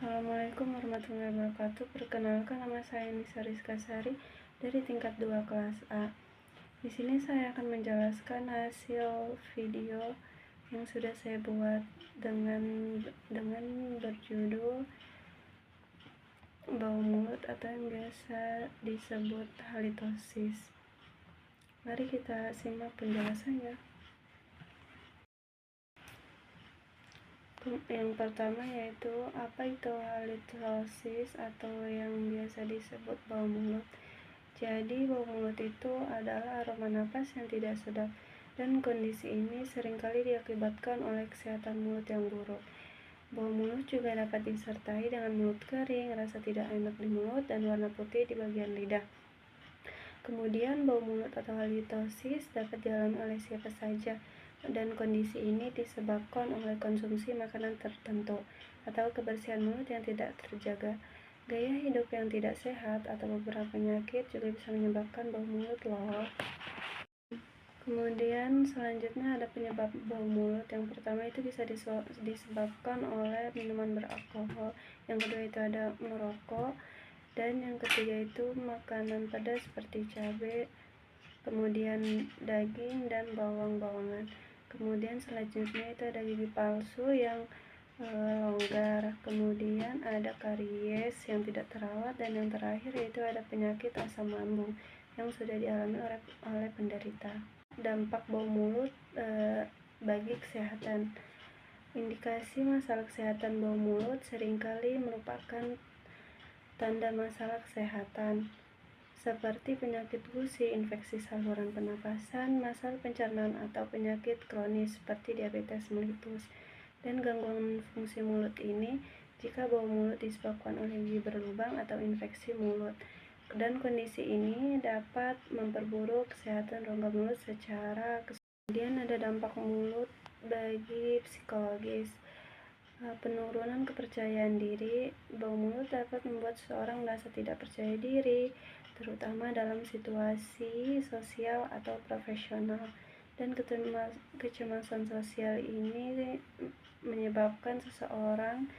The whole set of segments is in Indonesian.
Assalamualaikum warahmatullahi wabarakatuh. Perkenalkan, nama saya Nisa Rizka Sari dari tingkat 2 kelas A. Di sini saya akan menjelaskan hasil video yang sudah saya buat dengan berjudul bau mulut atau yang biasa disebut halitosis. Mari kita simak penjelasannya. Yang pertama yaitu apa itu halitosis atau yang biasa disebut bau mulut. Jadi bau mulut itu adalah aroma napas yang tidak sedap, dan kondisi ini seringkali diakibatkan oleh kesehatan mulut yang buruk. Bau mulut juga dapat disertai dengan mulut kering, rasa tidak enak di mulut, dan warna putih di bagian lidah. Kemudian bau mulut atau halitosis dapat dialami oleh siapa saja, dan kondisi ini disebabkan oleh konsumsi makanan tertentu atau kebersihan mulut yang tidak terjaga. Gaya hidup yang tidak sehat atau beberapa penyakit juga bisa menyebabkan bau mulut loh. Kemudian selanjutnya ada penyebab bau mulut. Yang pertama itu bisa disebabkan oleh minuman beralkohol. Yang kedua itu ada merokok. Dan yang ketiga itu makanan pedas seperti cabai, kemudian daging dan bawang-bawangan. Kemudian selanjutnya itu ada gigi palsu yang longgar, kemudian ada karies yang tidak terawat, dan yang terakhir yaitu ada penyakit asam lambung yang sudah dialami oleh penderita. Dampak bau mulut bagi kesehatan. Indikasi masalah kesehatan bau mulut seringkali merupakan tanda masalah kesehatan seperti penyakit gusi, infeksi saluran pernapasan, masalah pencernaan atau penyakit kronis seperti diabetes mellitus. Dan gangguan fungsi mulut ini jika bau mulut disebabkan oleh gigi berlubang atau infeksi mulut. Dan kondisi ini dapat memperburuk kesehatan rongga mulut secara keseluruhan. Kemudian ada dampak mulut bagi psikologis. Penurunan kepercayaan diri. Bau mulut dapat membuat seseorang merasa tidak percaya diri, terutama dalam situasi sosial atau profesional. Dan kecemasan sosial ini menyebabkan seseorang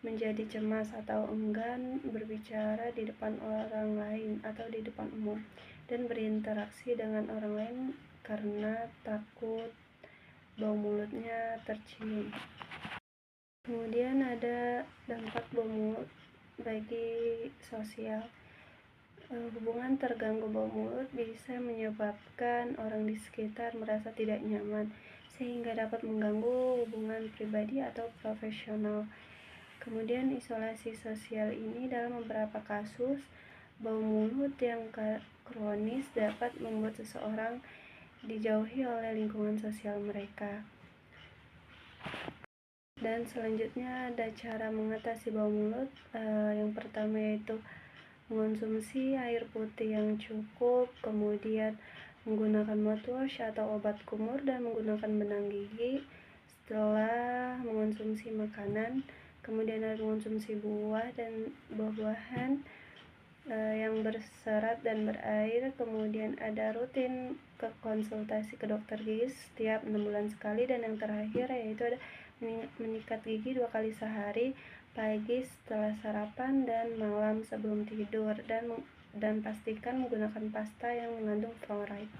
menjadi cemas atau enggan berbicara di depan orang lain atau di depan umum, dan berinteraksi dengan orang lain karena takut bau mulutnya tercium. Kemudian ada dampak bau mulut bagi sosial. Hubungan terganggu bau mulut bisa menyebabkan orang di sekitar merasa tidak nyaman, sehingga dapat mengganggu hubungan pribadi atau profesional. Kemudian isolasi sosial ini dalam beberapa kasus, bau mulut yang kronis dapat membuat seseorang dijauhi oleh lingkungan sosial mereka. Dan selanjutnya ada cara mengatasi bau mulut. Yang pertama yaitu mengonsumsi air putih yang cukup, kemudian menggunakan mouthwash atau obat kumur, dan menggunakan benang gigi setelah mengonsumsi makanan. Kemudian ada mengonsumsi buah dan buah-buahan yang berserat dan berair. Kemudian ada rutin ke konsultasi ke dokter gigi setiap 6 bulan sekali. Dan yang terakhir yaitu ada menyikat gigi 2 kali sehari, pagi setelah sarapan dan malam sebelum tidur, dan pastikan menggunakan pasta yang mengandung fluoride.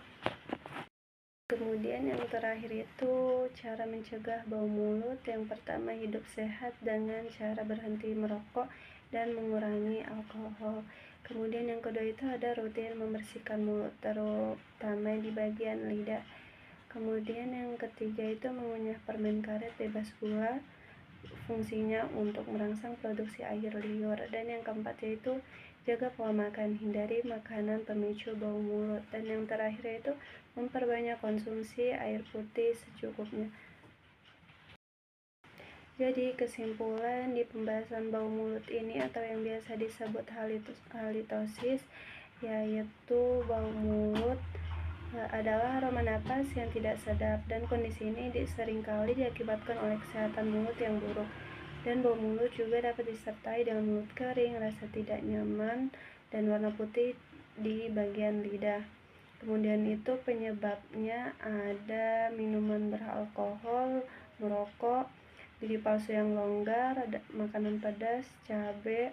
Kemudian yang terakhir itu cara mencegah bau mulut. Yang pertama, hidup sehat dengan cara berhenti merokok dan mengurangi alkohol. Kemudian yang kedua itu ada rutin membersihkan mulut, terutama di bagian lidah. Kemudian yang ketiga itu mengunyah permen karet bebas gula, fungsinya untuk merangsang produksi air liur. Dan yang keempat yaitu jaga pola makan, hindari makanan pemicu bau mulut. Dan yang terakhir yaitu memperbanyak konsumsi air putih secukupnya. Jadi kesimpulan di pembahasan bau mulut ini atau yang biasa disebut halitosis, yaitu bau mulut adalah aroma napas yang tidak sedap, dan kondisi ini seringkali diakibatkan oleh kesehatan mulut yang buruk. Dan bau mulut juga dapat disertai dengan mulut kering, rasa tidak nyaman, dan warna putih di bagian lidah. Kemudian itu penyebabnya ada minuman beralkohol, merokok, gigi palsu yang longgar, ada makanan pedas, cabai,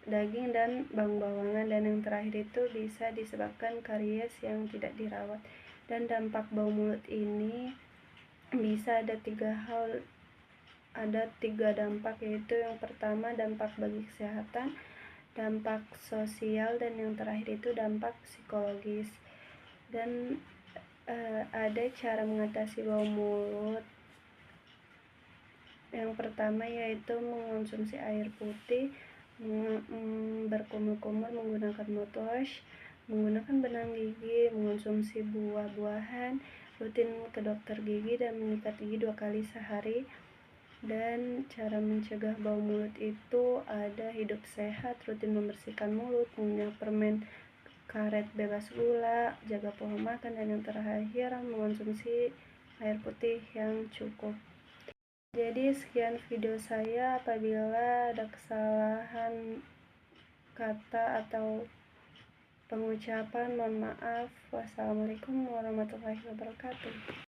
daging, dan bawang-bawangan. Dan yang terakhir itu bisa disebabkan karies yang tidak dirawat. Dan dampak bau mulut ini bisa ada tiga dampak, yaitu yang pertama dampak bagi kesehatan, dampak sosial, dan yang terakhir itu dampak psikologis. Dan ada cara mengatasi bau mulut. Yang pertama yaitu mengonsumsi air putih, berkumur-kumur menggunakan mouthwash, menggunakan benang gigi, mengonsumsi buah-buahan, rutin ke dokter gigi, dan menyikat gigi 2 kali sehari. Dan cara mencegah bau mulut itu ada hidup sehat, rutin membersihkan mulut, mengunyah permen karet bebas gula, jaga pola makan, dan yang terakhir mengonsumsi air putih yang cukup. Jadi sekian video saya. Apabila ada kesalahan kata atau pengucapan, mohon maaf. Wassalamualaikum warahmatullahi wabarakatuh.